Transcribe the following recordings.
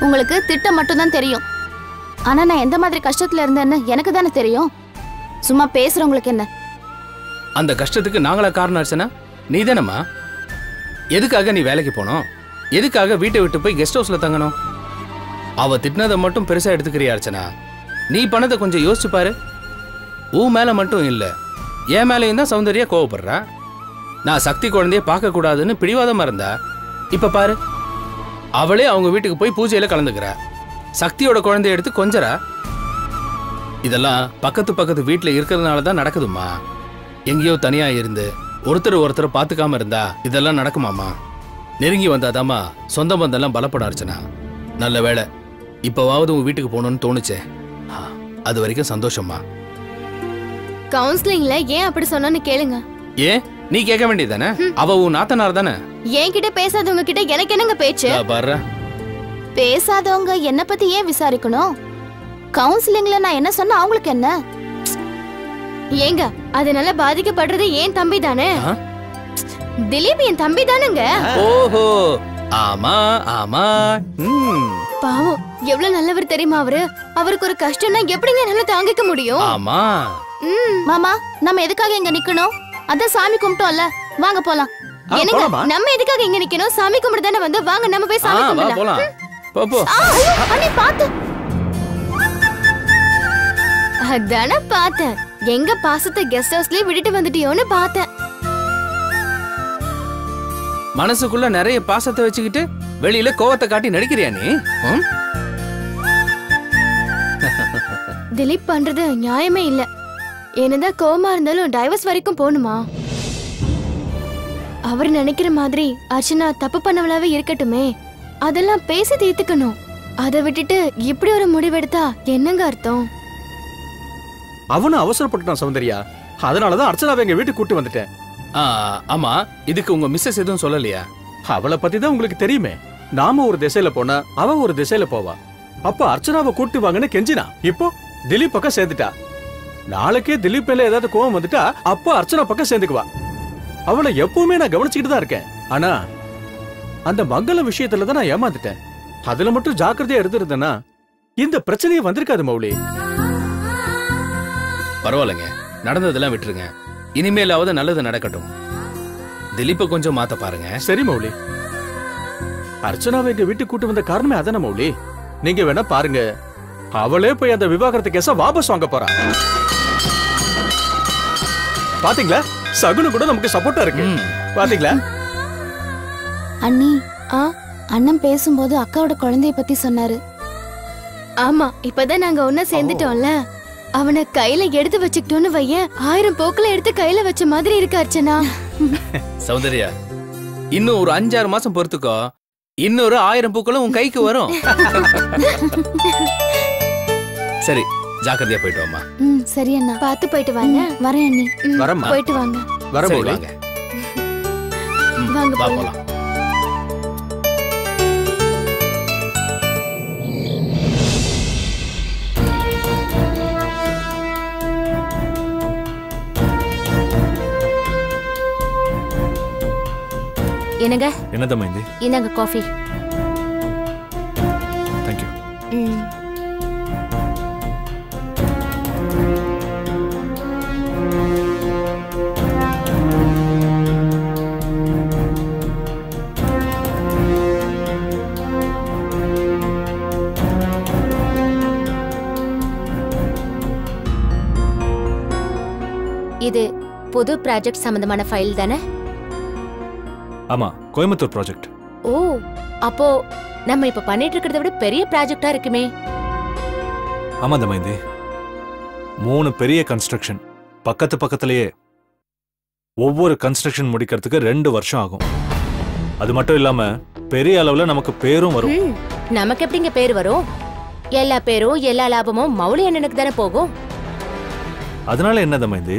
உங்களுக்கு திட்டம் மட்டும் தான் தெரியும். ஆனா நான் எந்த மாதிரி கஷ்டத்துல இருந்தேன்னு எனக்கு தானே தெரியும். சும்மா பேசுறவங்களுக்கு என்ன? அந்த கஷ்டத்துக்கு நாங்களா காரணம் அர்ச்சனா? நீ தானம்மா. எதுக்காக நீ வேலைக்கு போனோம்? எதுக்காக வீட்டை விட்டு போய் கெஸ்ட் ஹவுஸ்ல தங்கணும்? அவ திட்டினதை மட்டும் பெருசா எடுத்துக்கிறியா அர்ச்சனா? நீ பண்ணதை கொஞ்சம் யோசிச்சு பாரு. உன் மேல மட்டும் இல்ல, என் மேலையும் தான் சௌந்தர்யா கோவப்படுறா. நான் சக்தி குழந்தைய பார்க்க கூடாதுன்னு பிடிவாதமா இருந்தா, இப்ப பாரு அவளே அவங்க வீட்டுக்கு போய் பூஜையில கலந்துக்கிறா. சக்தியோட குழந்தைய எடுத்து கொஞ்சரா. இதெல்லாம் பக்கத்து வீட்டுல இருக்கிறதுனால தான் நடக்குதுமா. எங்கேயோ தனியா இருந்து ஒருத்தர் பார்த்துக்காம இருந்தா இதெல்லாம் நடக்குமாமா? நெருங்கி வந்தாதாமா சொந்த பந்தெல்லாம் பலப்பட அர்ச்சனா. நல்ல வேளை இப்பவாவது உன் வீட்டுக்கு போகணும்னு தோணுச்சே. அது வரைக்கும் சந்தோஷமா. கவுன்சிலிங்ல ஏன் அப்படி சொன்னான்னு கேளுங்க. ஏன் நீ கேட்க வேண்டியதானே? அவ உன் நாத்தனார் தானே. என்கிட்ட பேசாதவங்க கிட்ட எனக்கு என்னங்க பேச்சு? பாரு, பேசாதவங்க என்ன பத்தி ஏன் விசாரிக்கணும்? கவுன்சிலிங்ல நான் என்ன சொன்ன அவங்களுக்கு என்ன? ஏங்க அதனால பாதிக்கப்படுறது ஏன் தம்பி தானே? திலீப் என் தம்பி தானுங்க. ஓஹோ, ஆமா ஆமா. பாவம் எவ்வளவு நல்லவர் தெரியுமா அவரு. அவருக்கு ஒரு கஷ்டம்னா எப்படிங்க என்னால தாங்கிக்க முடியும்? ஆமா மாமா, நம்ம எதுக்காக இங்க நிக்கணும்? அதான் சாமி கும்பிட்டோம்ல, வாங்க போலாம். என்னங்க நம்ம எதுக்காக இங்க நிக்கணும்? சாமி கும்பிட்டு தானே வந்து, வாங்க நம்ம போய் சாமி கும்பிடலாம். போலாம். போ போ. அண்ணி பாத்து. அதானே பார்த்தேன். எங்க பாசத்தை கெஸ்ட் ஹவுஸ்லயே விட்டுட்டு வந்துட்டியோன்னு பார்த்தேன். மனசுக்குள்ள நிறைய பாசத்தை வச்சுக்கிட்டு வெளியில கோவத்தை காட்டி நடிக்கிறியா நீ? திலீப் பண்றது நியாயமே இல்ல. என்னதான் கோவமா இருந்தாலும் டைவர்ஸ் வரைக்கும் போகணுமா? அவர் நினைக்கிற மாதிரி அர்ச்சனா தப்பு பண்ணவளாவே இருக்கட்டுமே, அதெல்லாம் பேசி தீர்த்துக்கணும். அதை விட்டுட்டு இப்படி ஒரு முடிவெடுத்தா என்னங்க அர்த்தம்? அவனும் அவசரப்பட்டுட்டான் சௌந்தர்யா. அதனாலதான் அர்ச்சனாவை எங்க வீட்டுக்கு கூட்டி வந்துட்டேன். ஆமா, இதுக்கு உங்க மிஸ்ஸஸ் எதுவும் சொல்லலையா? அவளை பத்தி தான் உங்களுக்கு தெரியுமே. நாம ஒரு திசையில போனா அவ ஒரு திசையில போவா. அப்ப அர்ச்சனாவை கூட்டி வாங்கன்னு கெஞ்சினா. இப்போ திலீப் பக்கம் சேர்ந்துட்டா. நாளைக்கே திலீப் மேல ஏதாவது கோவம் வந்துட்டா அப்போ அர்ச்சனா பக்கம் சேர்ந்துக்குவா. அவளை எப்பவுமே நான் கவனிச்சுக்கிட்டு தான் இருக்கேன். ஆனா அந்த மங்கள விஷயத்துல தான் நான் ஏமாந்துட்டேன். அதுல மட்டும் ஜாக்கிரதையா எடுத்துருந்தேன்னா இந்த பிரச்சனையே வந்திருக்காது மௌலி. பரவாயில்லைங்க, நடந்ததெல்லாம் விட்டுருங்க. இனிமேலாவது நல்லது நடக்கட்டும். திலீப்பை கொஞ்சம் மாத்த பாருங்க. சரி மௌலி. அர்ச்சனாவை எங்க வீட்டுக்கு கூட்டு வந்த காரணமே அதான மௌலி. நீங்க வேணா பாருங்க, அவளே போய் அந்த விவாகரத்து கேஸ வாபஸ் வாங்க போறா. பாத்தீங்களா, சகுனு கூட நமக்கு சப்போர்ட்டா இருக்கு. பாத்தீங்களா அண்ணி? அண்ணன் பேசும்போது அக்காவோட குழந்தைய பத்தி சொன்னாரு. ஆமா, இப்பதான் நாங்க ஒன்னா சேர்ந்துட்டோம்ல. அவனை கையில எடுத்து வச்சுக்கிட்டோன்னு வையன், 1000 பூக்களை எடுத்து கையில வச்ச மாதிரி இருக்கு அர்ச்சனா. சௌந்தர்யா, இன்னும் ஒரு 5-6 மாசம் பொறுத்துக்கோ, இன்னொரு 1000 பூக்களும் உன் கைக்கு வரும். சரி, ஜாக்கிரதையா போயிட்டு வாமா. சரி அண்ணா. பார்த்து போயிட்டு வாங்க. வரேன் அண்ணி. வரம்மா. போயிட்டு வாங்க. வர மௌலி. வாங்க வா போலாம். போலாம். என்னங்க? என்னதம்மா இது? இந்தாங்க காஃபி. Thank you. இது புது ப்ராஜெக்ட் சம்பந்தமான ஃபைல் தானே? ஆமா, கோயம்புத்தூர் ப்ராஜெக்ட். ஓ, அப்போ நம்ம இப்ப பண்ணிட்டு இருக்கிறத விட பெரிய ப்ராஜெக்ட்டா இருக்குமே. ஆமா தமைந்தி, 3 பெரிய கன்ஸ்ட்ரக்ஷன் பக்கத்துலயே. ஒவ்வொரு கன்ஸ்ட்ரக்ஷன் முடிக்கிறதுக்கு 2 வருஷம் ஆகும். அது மட்டும் இல்லாம பெரிய அளவுல நமக்கு பேரும் வரும். நமக்கு எப்படிங்க பேர் வரும்? எல்லா பேரும் எல்லா லாபமும் மௌலி அண்ணனுக்கு தானே போகும். அதனால என்ன தமைந்தி,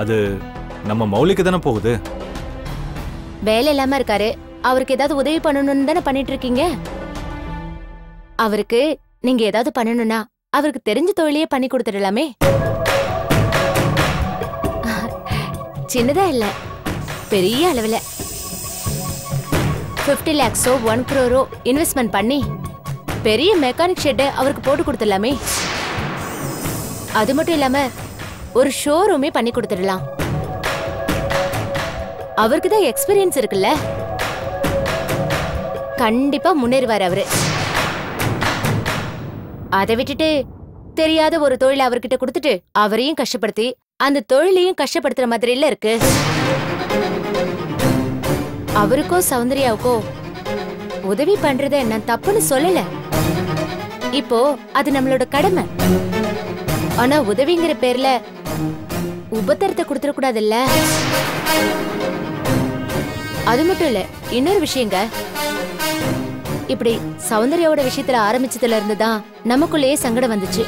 அது நம்ம மௌலிக்கு தானே போகுது. வேலை இல்லாம இருக்காரு, அவருக்கு ஏதாவது உதவி பண்ணணும்னு தானே பண்ணிட்டு இருக்கீங்க. அவருக்கு நீங்க ஏதாவது பண்ணணும்னா அவருக்கு தெரிஞ்ச தொழிலையே பண்ணி கொடுத்துடலாமே. சின்னதா இல்ல, பெரிய அளவுல 50 lakhs 1 crore இன்வெஸ்ட்மெண்ட் பண்ணி பெரிய மெக்கானிக் ஷெட் அவருக்கு போட்டு கொடுத்துடலாமே. அது மட்டும் இல்லாம ஒரு ஷோரூமே பண்ணி கொடுத்துடலாம். அவருக்கு தான் எக்ஸ்பீரியன்ஸ் இருக்குல்ல, கண்டிப்பா முன்னேறுவார் அவரு. அதை விட்டுட்டு தெரியாத ஒரு தொழிலை அவர்கிட்ட கொடுத்துட்டு அவரையும் கஷ்டப்படுத்தி அந்த தொழிலையும் கஷ்டப்படுத்துற மாதிரி இல்ல இருக்கு. அவருக்கோ சௌந்தர்யாவுக்கோ உதவி பண்றத நான் தப்புன்னு சொல்லல. இப்போ அது நம்மளோட கடமை. ஆனா உதவிங்கிற பேர்ல உபத்திரத்தை கொடுத்துட கூடாதுல்ல. அது மட்டும் இல்ல, இன்னொரு விஷயங்க, இப்படி சௌந்தர்யாவோட விஷயத்துல ஆரம்பிச்சதுல இருந்துதான் நமக்குள்ளேயே சங்கடம் வந்துச்சு.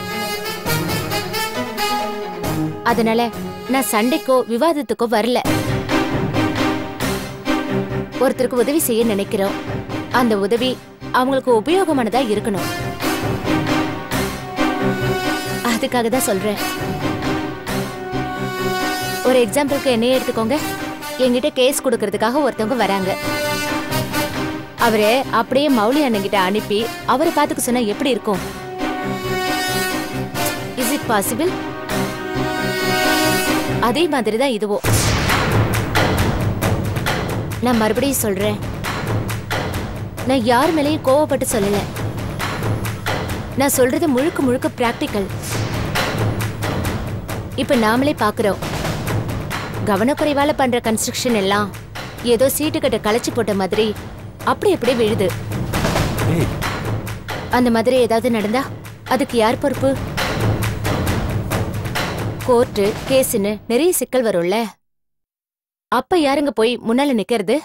அதனால நான் சண்டைக்கோ விவாதத்துக்கோ வரல. ஒருத்தருக்கு உதவி செய்ய நினைக்கிறோம், அந்த உதவி அவங்களுக்கு உபயோகமானதா இருக்கணும். அதுக்காக தான் சொல்றேன். ஒரு எக்ஸாம்பிளுக்கு என்னையே எடுத்துக்கோங்க. என்கிட்ட கேஸ் கொடுக்கறதுக்காக ஒருத்தவங்க வராங்க. அவரு அப்படியே மௌலி அண்ணங்கிட்ட அனுப்பி அவரை பாத்துக்க சொன்னா எப்படி இருக்கும்? Is it possible? அதே மாதிரிதான் இதுவோ. நான் மறுபடியும் சொல்றேன், நான் யார் மேலேயும் கோவப்பட்டு சொல்லல. நான் சொல்றது முழுக்க முழுக்க பிராக்டிக்கல். இப்ப நாமளே பாக்குறோம், கவனக்குறைவால பண்ற கன்ஸ்ட்ரக்ஷன் எல்லாம் ஏதோ சீட்டுக்கட்டை களைச்சு போட்ட மாதிரி அப்படி அப்படியே விழுது. அந்த மாதிரி ஏதாவது நடந்தா அதுக்கு யார் பொறுப்பு? கோர்ட்டு கேஸ்ன்னு நிறைய சிக்கல் வரும்ல. அப்ப யாருங்க போய் முன்னால நிக்கிறது?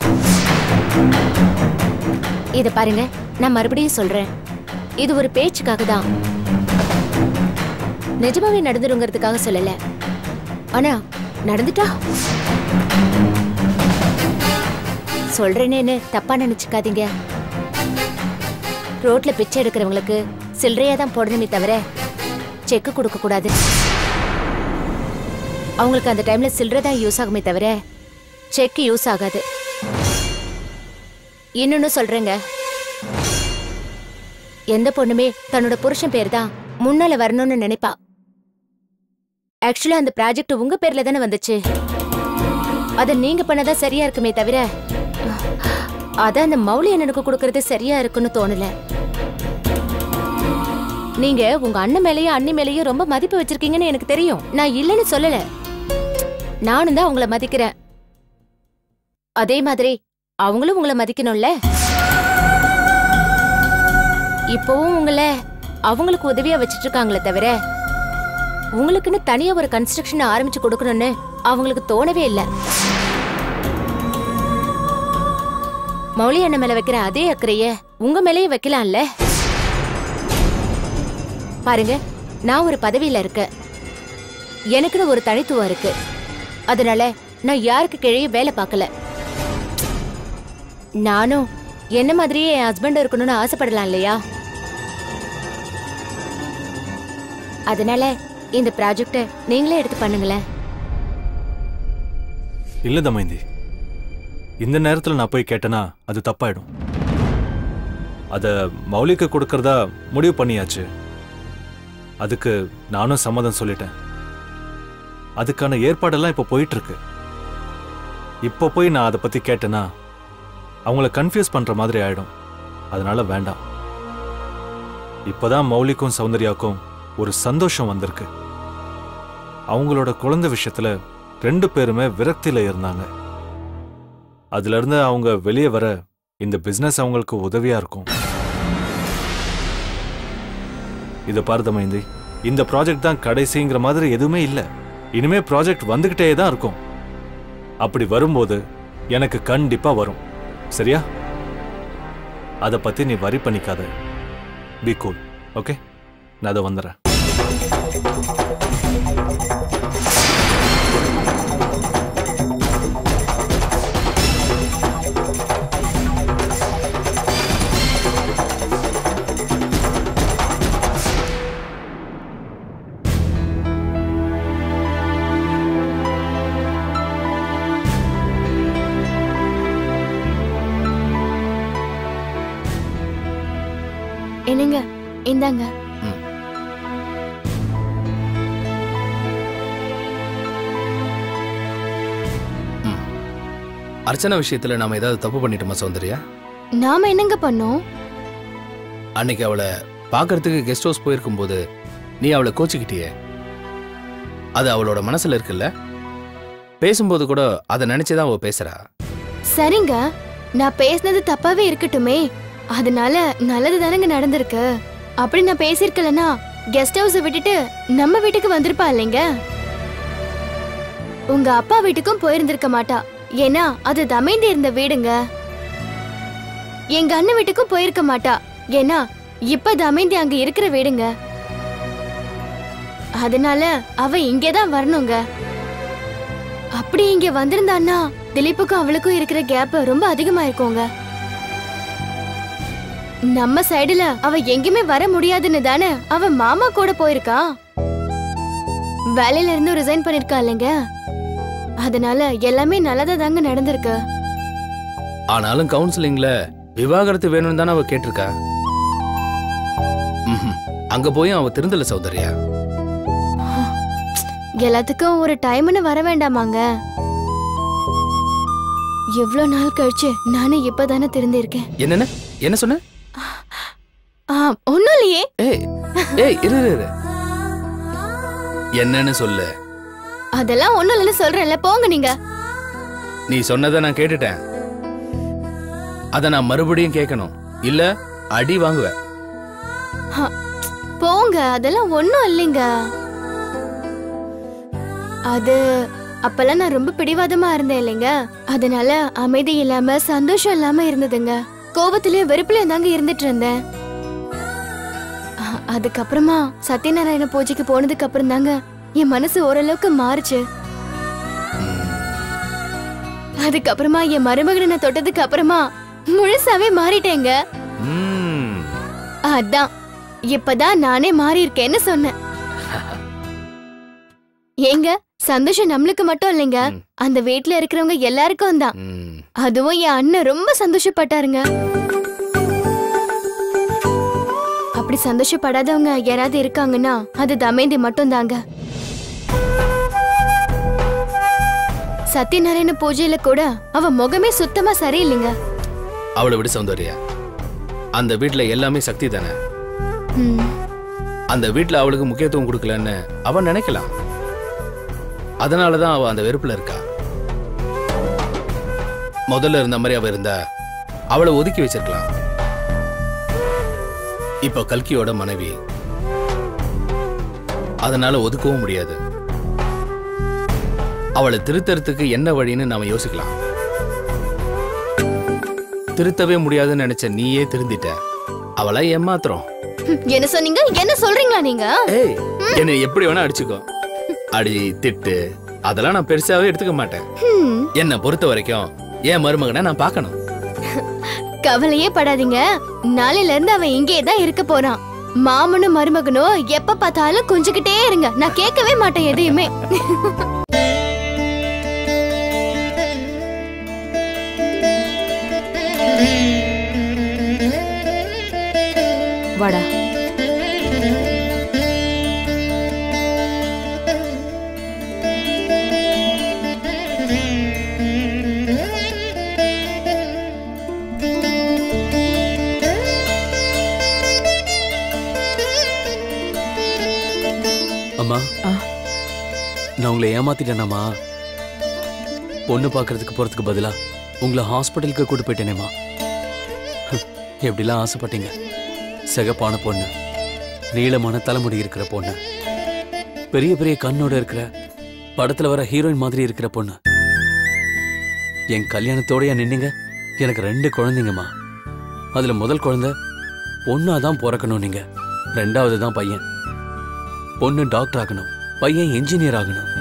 இத பாருங்க, நான் மறுபடியும் சொல்றேன், இது ஒரு பேச்சுக்காக தான், நிஜமாவே நடந்துருங்கிறதுக்காக சொல்லல. ஆனா நடந்துட்டா சொல்றேனேன்னு தப்பா நினைச்சுக்காதீங்க. ரோட்ல பிச்சை எடுக்கிறவங்களுக்கு சில்லறையா தான் போடணுமே தவிர செக்கு கொடுக்க கூடாது. அவங்களுக்கு அந்த டைம்ல சில்லறை தான் யூஸ் ஆகுமே தவிர செக் யூஸ் ஆகாது. இன்னொன்னு சொல்றேங்க, எந்த பொண்ணுமே தன்னோட புருஷன் பேர் தான் முன்னால வரணும்னு நினைப்பா. ஆக்சுவலா அந்த ப்ராஜெக்ட் உங்க பேர்ல தானே வந்துச்சு. அத நீங்க பண்ணதான் சரியா இருக்குமே தவிர அத அந்த மௌலி அண்ணனுக்கு கொடுக்கறது சரியா இருக்குன்னு தோணல. நீங்க உங்க அண்ணன் மேலயும் அண்ணி மேலயும் ரொம்ப மதிப்பு வச்சிருக்கீங்கன்னு எனக்கு தெரியும். நான் இல்லைன்னு சொல்லல, நானும் தான் உங்களை மதிக்கிறேன். அதே மாதிரி அவங்களும் உங்களை மதிக்கணும்ல. இப்பவும் உங்களை அவங்களுக்கு உதவியா வச்சிட்டு இருக்காங்களே தவிர உங்களுக்குன்னு தனியா ஒரு கன்ஸ்ட்ரக்ஷன் ஆரம்பிச்சு கொடுக்கணும்னு அவங்களுக்கு தோணவே இல்லை. மௌலி அண்ணன் மேல வைக்கிற அதே அக்கறைய உங்க மேலேயே வைக்கலாம்ல. பாருங்க, நான் ஒரு பதவியில இருக்கேன், எனக்குன்னு ஒரு தனித்துவம் இருக்கு. அதனால நான் யாருக்கு கீழே வேலை பார்க்கல. நானும் என்ன மாதிரியே என் ஹஸ்பண்ட் இருக்கணும்னு ஆசைப்படலாம் இல்லையா? அதனால இந்த ப்ராஜெக்ட நீங்களே எடுத்து பண்ணுங்களேன். இல்ல தமயந்தி, இந்த நேரத்துல நான் போய் கேட்டேனா அது தப்பாயிடும். அத மௌலிக்கு கொடுக்கறதா முடிவு பண்ணியாச்சு. அதுக்கு நானும் சம்மதம் சொல்லிட்டேன். அதுக்கான ஏற்பாடெல்லாம் இப்ப போயிட்டு இருக்கு. இப்ப போய் நான் அதை பத்தி கேட்டேனா அவங்கள கன்ஃபியூஸ் பண்ற மாதிரி ஆயிடும். அதனால வேண்டாம். இப்பதான் மௌலிக்கும் சௌந்தர்யாவுக்கும் ஒரு சந்தோஷம் வந்திருக்கு. அவங்களோட குழந்தை விஷயத்துல 2 பேருமே விரக்தியில இருந்தாங்க. அதுல இருந்து அவங்க வெளியே வர இந்த பிசினஸ் அவங்களுக்கு உதவியா இருக்கும். இத பாரு தமயந்தி, இந்த ப்ராஜெக்ட் தான் கடைசிங்கிற மாதிரி எதுவுமே இல்ல. இனிமே ப்ராஜெக்ட் வந்துகிட்டே தான் இருக்கும். அப்படி வரும்போது எனக்கு கண்டிப்பா வரும். சரியா? அத பத்தி நீ வரி பண்ணிக்காத. Be cool. ஓகே, நான் அதை வந்துடுறேன். என்னங்க இந்தாங்க. அர்ச்சனா விஷயத்துல நாம ஏதாவது தப்பு பண்ணிட்டோமா சௌந்தர்யா? நாம என்னங்க பண்ணோம்? அன்னைக்கு அவளை பார்க்கறதுக்கு கெஸ்ட் ஹவுஸ் போயிருக்கும் போது நீ அவளை கோச்சிக்கிட்டியே, அது அவளோட மனசுல இருக்குல்ல? பேசும்போது கூட அதை நினைச்சுதான் அவ பேசுறா. சரிங்க, நான் பேசினது தப்பாவே இருக்கட்டுமே, அதனால நல்லது தானங்க நடந்திருக்கு. அப்படி நான் பேசியிருக்கலனா கெஸ்ட் ஹவுஸை விட்டுட்டு நம்ம வீட்டுக்கு வந்திருப்பா இல்லைங்க. உங்க அப்பா வீட்டுக்கும் போயிருந்திருக்க மாட்டா, ஏன்னா அது தமைந்து இருந்த வீடுங்க. எங்க அண்ணன் வீட்டுக்கும் போயிருக்க மாட்டா, ஏன்னா இப்ப தமைந்து அங்க இருக்கிற வீடுங்க. அதனால அவ இங்கதான் வரணுங்க. அப்படி இங்க வந்திருந்தான்னா திலீப்புக்கும் அவளுக்கும் இருக்கிற கேப் ரொம்ப அதிகமா இருக்குங்க. நம்ம சைடுல அவ எங்கேயுமே வர முடியாதுன்னு தானே அவ மாமா கூட போயிருக்கா. வேலையில இருந்து ரிசைன் பண்ணிருக்கா இல்லைங்க. அதனால எல்லாமே நல்லதா தாங்க நடந்திருக்கு. ஆனாலும் கவுன்சிலிங்ல விவாகரத்து வேணும்னு தானே அவ கேட்டிருக்கா. அங்க போய் அவ திருந்தல சௌந்தர்யா. எல்லாத்துக்கும் ஒரு டைம்னு வர வேண்டாமாங்க? எவ்வளவு நாள் கழிச்சு நானே இப்பதானே திருந்திருக்கேன். என்னன்னு என்ன சொன்ன? ஒண்ணும் இல்லையே. ஏய் ஏய் இரு இரு, என்னன்னு சொல்லு. அதெல்லாம் ஒண்ணும் இல்லைன்னு சொல்றேன்ல, போங்க நீங்க. நீ சொன்னதை நான் கேட்டுட்டேன், அத நான் மறுபடியும் கேட்கணும், இல்ல அடி வாங்குவேன். போங்க, அதெல்லாம் ஒண்ணும் இல்லைங்க. அது அப்பெல்லாம் நான் ரொம்ப பிடிவாதமா இருந்தேன் இல்லைங்க. அதனால அமைதி இல்லாம சந்தோஷம் இல்லாம இருந்ததுங்க. கோபத்திலயும் வெறுப்புலயும் தாங்க இருந்துட்டு இருந்தேன். அதுக்கப்புறமா சத்யநாராயண பூஜைக்கு போனதுக்கு அப்புறம் தாங்க என் மனசு ஓரளவுக்கு மாறுச்சு. அதுக்கப்புறமா என் மருமகனை நான் தொட்டதுக்கு அப்புறமா முழுசாவே மாறிட்டேங்க. அதான் இப்பதான் நானே மாறி இருக்கேன்னு சொன்னேன். ஏங்க, சந்தோஷம் நம்மளுக்கு மட்டும் இல்லைங்க, அந்த வீட்டுல இருக்கிறவங்க எல்லாருக்கும் தான். அதுவும் என் அண்ணன் ரொம்ப சந்தோஷப்பட்டாருங்க. அப்படி சந்தோஷப்படாதவங்க யாராவது இருக்காங்கன்னா அது தமேந்தி மட்டும் தாங்க. சத்யநாராயண பூஜையில கூட அவ முகமே சுத்தமா சரியில்லைங்க. அவளை விட சௌந்தர்யா, அந்த வீட்டுல எல்லாமே சக்தி தானே. அந்த வீட்டுல அவளுக்கு முக்கியத்துவம் கொடுக்கலன்னு அவன் நினைக்கலாம். அதனாலதான் அவ அந்த வெறுப்புல இருக்கா. முதல்ல இருந்த மாதிரி அவ இருந்தா அவளை ஒதுக்கி வச்சிருக்கலாம். இப்ப கல்கியோட மனைவி, அதனால ஒதுக்கவும் முடியாது. அவளை திருத்தறதுக்கு என்ன வழின்னு நாம யோசிக்கலாம். திருத்தவே முடியாதுன்னு நினைச்ச நீயே திருந்திட்ட, அவளை ஏமாத்திரம். என்ன சொன்னீங்க? என்ன சொல்றீங்களா நீங்க? ஏய், என்ன எப்படி வேணா அடிச்சுக்கோ, அடி திட்டு, அதெல்லாம் நான் பெருசாவே எடுத்துக்க மாட்டேன். என்ன பொறுத்த வரைக்கும் என் மருமகனை நான் பார்க்கணும். கவலையே படாதீங்க, நாளையில இருந்து அவன் இங்கே தான் இருக்க போறான். மாமனும் மருமகனும் எப்ப பார்த்தாலும் கொஞ்சிக்கிட்டே இருங்க, நான் கேட்கவே மாட்டேன் எதையுமே. வாடா. அம்மா, நான் உங்களை ஏமாத்திட்டேனாமா? பொண்ணு பார்க்கறதுக்கு போறதுக்கு பதிலா உங்களை ஹாஸ்பிட்டலுக்கு கூட்டு போயிட்டேனேம்மா. எப்படிலாம் ஆசைப்பட்டீங்க? சிகப்பான பொண்ணு, நீளமான தலைமுடி இருக்கிற பொண்ணு, பெரிய பெரிய கண்ணோட இருக்கிற, படத்துல வர ஹீரோயின் மாதிரி இருக்கிற பொண்ணு. என் கல்யாணத்தோடயா நின்னீங்க? எனக்கு 2 குழந்தைங்கம்மா. அதுல முதல் குழந்தை பொண்ணாதான் பிறக்கணும், நீங்க 2வது தான் பையன். பொண்ணு டாக்டர் ஆகணும், பையன் என்ஜினியர் ஆகணும்.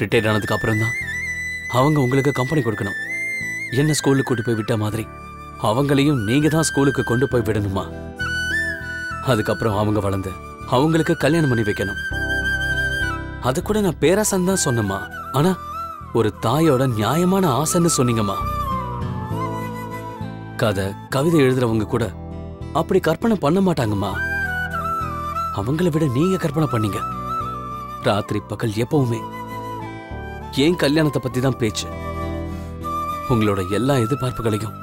ரிட்டையர்ட் ஆனதுக்கு அப்புறம் தான் அவங்க உங்களுக்கு கம்பெனி கொடுக்கணும். என்ன ஸ்கூலுக்கு கூட்டி போய் விட்ட மாதிரி அவங்களையும் நீங்க தான் ஸ்கூலுக்கு கொண்டு போய் விடணுமா? அதுக்கப்புறம் அவங்க வளர்ந்து அவங்களுக்கு கல்யாணம் பண்ணி வைக்கணும். அது கூட நான் பேராசன் தான் சொன்னேம்மா. ஆனா ஒரு தாயோட நியாயமான ஆசைன்னு சொன்னீங்கம்மா. கதை கவிதை எழுதுறவங்க கூட அப்படி கற்பனை பண்ண மாட்டாங்கம்மா. அவங்கள விட நீங்க கற்பனை பண்ணீங்க. ராத்திரி பகல் எப்பவுமே ஏன் கல்யாணத்தை பத்தி தான் பேச்சு. உங்களோட எல்லா எதிர்பார்ப்புகளையும்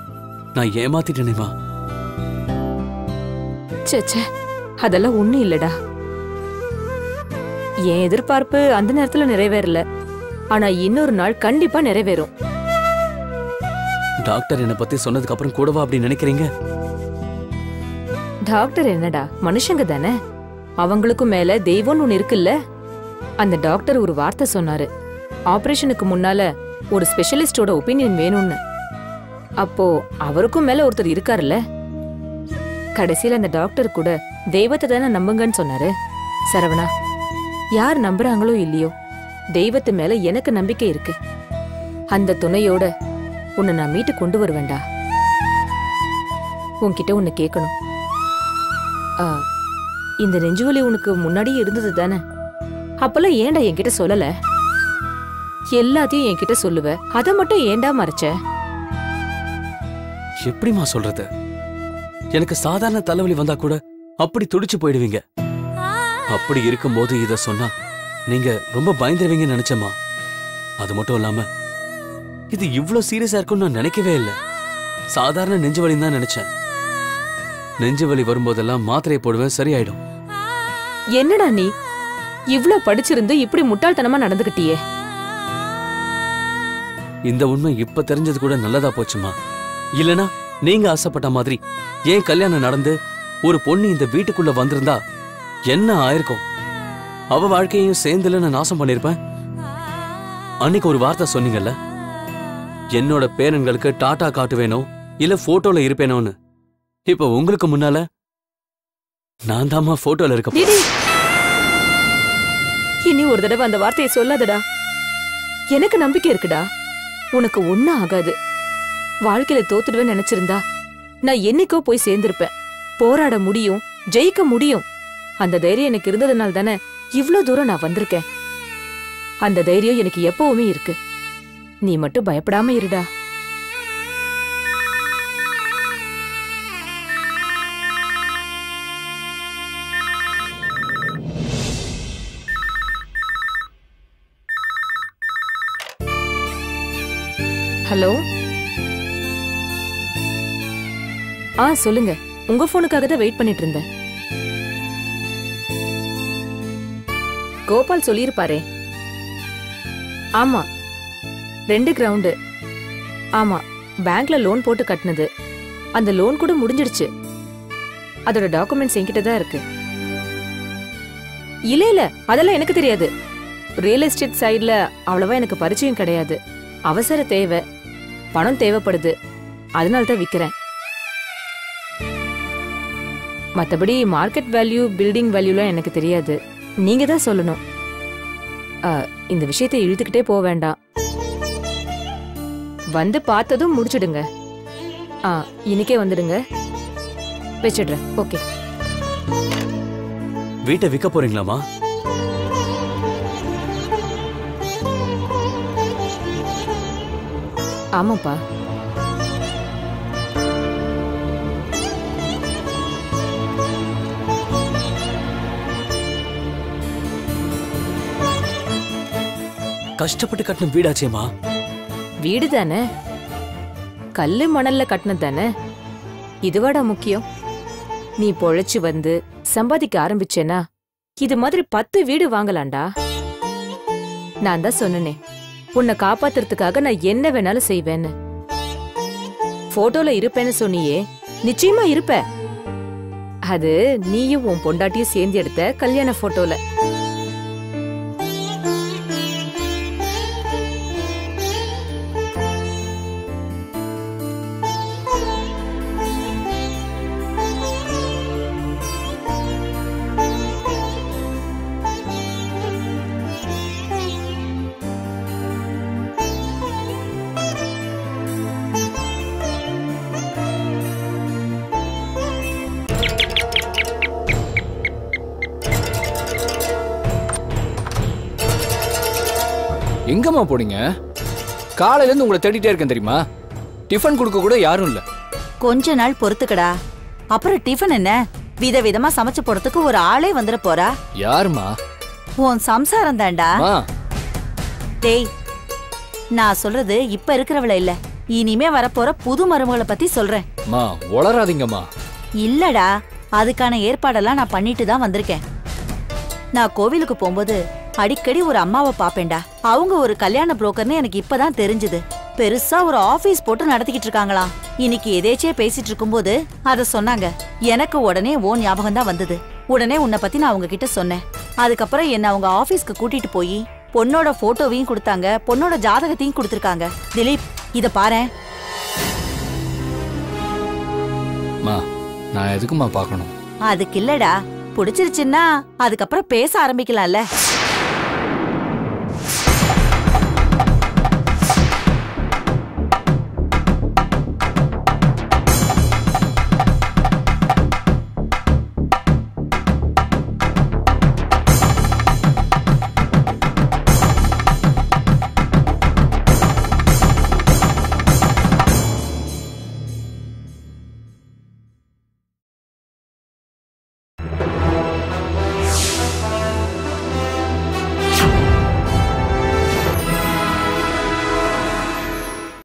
நான் ஏமாத்திட்டேனேமா. ச்சே, அதெல்லாம் ஒண்ணும் இல்லடா. என் எதிர்பார்ப்பு அந்த நேரத்துல நிறைவேறல. ஆனா இன்னொரு நாள் கண்டிப்பா நிறைவேறும். டாக்டர் என்னை பத்தி சொன்னதுக்கு அப்புறம் கூடவா அப்படி நினைக்கிறீங்க? டாக்டர் என்னடா, மனுஷங்க தானே. அவங்களுக்கும் மேல தெய்வம்னு ஒண்ணு இருக்குல்ல. அந்த டாக்டர் ஒரு வார்த்தை சொன்னாரு, ஆபரேஷனுக்கு முன்னால ஒரு ஸ்பெஷலிஸ்டோட ஒப்பீனியன் வேணும்னு. அப்போ அவருக்கும் மேல ஒருத்தர் இருக்காருல்ல. கடைசியில அந்த டாக்டர் கூட தெய்வத்தை தானே நம்புங்கன்னு சொன்னாரு. சரவணா, யார் நம்புறாங்களோ இல்லையோ, தெய்வத்து மேல எனக்கு நம்பிக்கை இருக்கு. அந்த துணையோட உன்னை நான் மீட்டு கொண்டு வருவேண்டா. உன்கிட்ட ஒன்னு கேட்கணும். இந்த நெஞ்சுவலி உனக்கு முன்னாடியே இருந்தது தானே? அப்பெல்லாம் ஏன்டா என்கிட்ட சொல்லல? எல்லாத்தையும் என்கிட்ட சொல்லுவ, அதை மட்டும் ஏன்டா மறைச்ச? எப்படிமா சொல்றது? எனக்கு சாதாரண தலைவலி வந்தா கூட அப்படி துடிச்சு போயிடுவீங்க. அப்படி இருக்கும்போது இத சொன்னா நீங்க ரொம்ப பயந்துருவீங்கன்னு நினைச்சேம்மா. அது மட்டும் இல்லாம இது இவ்ளோ சீரியஸா இருக்கும்னு நான் நினைக்கவே இல்லை. சாதாரண நெஞ்சு வலின்னு தான் நினைச்சேன். நெஞ்சு வலி வரும்போதெல்லாம் மாத்திரையை போடுவேன், சரியாயிடும். என்னடா நீ இவ்ளோ படிச்சிருந்து இப்படி முட்டாள்தனமா நடந்துகிட்டியே? இந்த உண்மை இப்ப தெரிஞ்சது கூட நல்லதா போச்சுமா. இல்லனா நீங்க ஆசைப்பட்ட மாதிரி ஏன் கல்யாணம் நடந்து ஒரு பொண்ணு இந்த வீட்டுக்குள்ள வந்திருந்தா என்ன ஆயிருக்கும்? அவ வாழ்க்கையும் சேர்ந்துல நாசம் பண்ணிருப்பேன். அன்னைக்கு ஒரு வார்த்தை சொன்னீங்கல்ல, என்னோட பேரன்களுக்கு டாடா காட்டுவேனோ இல்ல போட்டோல இருப்பேனோன்னு. இப்ப உங்களுக்கு முன்னால நான் தாமா போட்டோல இருக்க. இனி ஒரு தடவை அந்த வார்த்தையை சொல்லாதடா. எனக்கு நம்பிக்கை இருக்குடா, உனக்கு ஒண்ணும் ஆகாது. வாழ்க்கையில தோத்துடுவேன்னு நினைச்சிருந்தா நான் என்னைக்கோ போய் சேர்ந்திருப்பேன். போராட முடியும், ஜெயிக்க முடியும். அந்த தைரியம் எனக்கு இருந்ததுனால தானே இவ்ளோ தூரம் நான் வந்திருக்கேன். அந்த தைரியம் எனக்கு எப்பவுமே இருக்கு. நீ மட்டும் பயப்படாம இருடா. ஹலோ. சொல்லுங்க. உங்க போனுக்காக தான் வெயிட் பண்ணிட்டு இருந்தேன். கோபால் சொல்லியிருப்பாரே. ஆமா, 2 கிரவுண்டு. ஆமா, பேங்க்ல லோன் போட்டு கட்டினது. அந்த லோன் கூட முடிஞ்சிடுச்சு. அதோட டாக்குமெண்ட்ஸ் என்கிட்ட தான் இருக்கு. இல்ல அதெல்லாம் எனக்கு தெரியாது. ரியல் எஸ்டேட் சைட்ல அவ்வளவா எனக்கு பரிச்சயம் கிடையாது. அவசர தேவை, பணம் தேவைப்படுது, அதனால தான் விக்கிறேன். மத்தபடி மார்க்கெட் வேல்யூ, பில்டிங் வேல்யூலாம் எனக்கு தெரியாது. நீங்க தான் சொல்லணும். இந்த விஷயத்தை இழுத்துக்கிட்டே போக வேண்டாம். வந்து பார்த்ததும் முடிச்சிடுங்க. இன்னைக்கே வந்துடுங்க. வச்சிடுறேன். ஓகே. வீட்டை விற்க போறீங்களாமா? ஆமாப்பா. கஷ்டப்பட்டு கட்டின வீடாச்சேமா. வீடு தானே, கல்லு மணல்ல கட்டினது தானே. இதுவாடா முக்கியம்? நீ பொழைச்சு வந்து சம்பாதிக்க ஆரம்பிச்சேனா இது மாதிரி 10 வீடு வாங்கலாம்டா. நான் தான் சொன்னனே, உன்னை காப்பாத்துறதுக்காக நான் என்ன வேணாலும் செய்வேன்னு. போட்டோல இருப்பேன்னு சொன்னியே, நிச்சயமா இருப்ப. அது நீயும் உன் பொண்டாட்டியும் சேர்ந்து எடுத்த கல்யாண போட்டோல. எங்கம்மா போனீங்க? காலையில இருந்து உங்களை தேடிட்டே இருக்கேன் தெரியுமா? டிஃபன் கொடுக்க கூட யாரும் இல்ல. கொஞ்ச நாள் பொறுத்துக்கடா. அப்புறம் டிஃபன் என்ன விதவிதமா சமைச்சு போறதுக்கு ஒரு ஆளே வந்துட போறா. யாருமா? உன் சம்சாரம் தான்டா. டேய், நான் சொல்றது இப்ப இருக்கிறவள இல்ல, இனிமே வரப்போற புது மருமகளை பத்தி சொல்றேன். உளறாதீங்கம்மா. இல்லடா, அதுக்கான ஏற்பாடெல்லாம் நான் பண்ணிட்டு தான் வந்திருக்கேன். நான் கோவிலுக்கு போகும்போது அடிக்கடி ஒரு அம்மாவை பாப்பேன்டா. அவங்க ஒரு கல்யாண புரோக்கர்னு எனக்கு இப்பதான் தெரிஞ்சது. பெருசா ஒரு ஆபீஸ் போட்டு நடத்திக்கிட்டு இருக்காங்களாம். இன்னைக்கு எதேச்சே பேசிட்டு இருக்கும்போது அத சொன்னாங்க. எனக்கு உடனே ஓ ஞாபகம் தான் வந்தது. உடனே உன்னை பத்தி நான் அவங்க கிட்ட சொன்னேன். அதுக்கப்புறம் என்ன அவங்க ஆபீஸ்க்கு கூட்டிட்டு போய் பொண்ணோட போட்டோவையும் கொடுத்தாங்க, பொண்ணோட ஜாதகத்தையும் கொடுத்திருக்காங்க. திலீப், இத பாரேன். நான் எதுக்குமா பார்க்கணும்? அதுக்கு இல்லடா, பிடிச்சிருச்சுன்னா அதுக்கப்புறம் பேச ஆரம்பிக்கலாம்ல.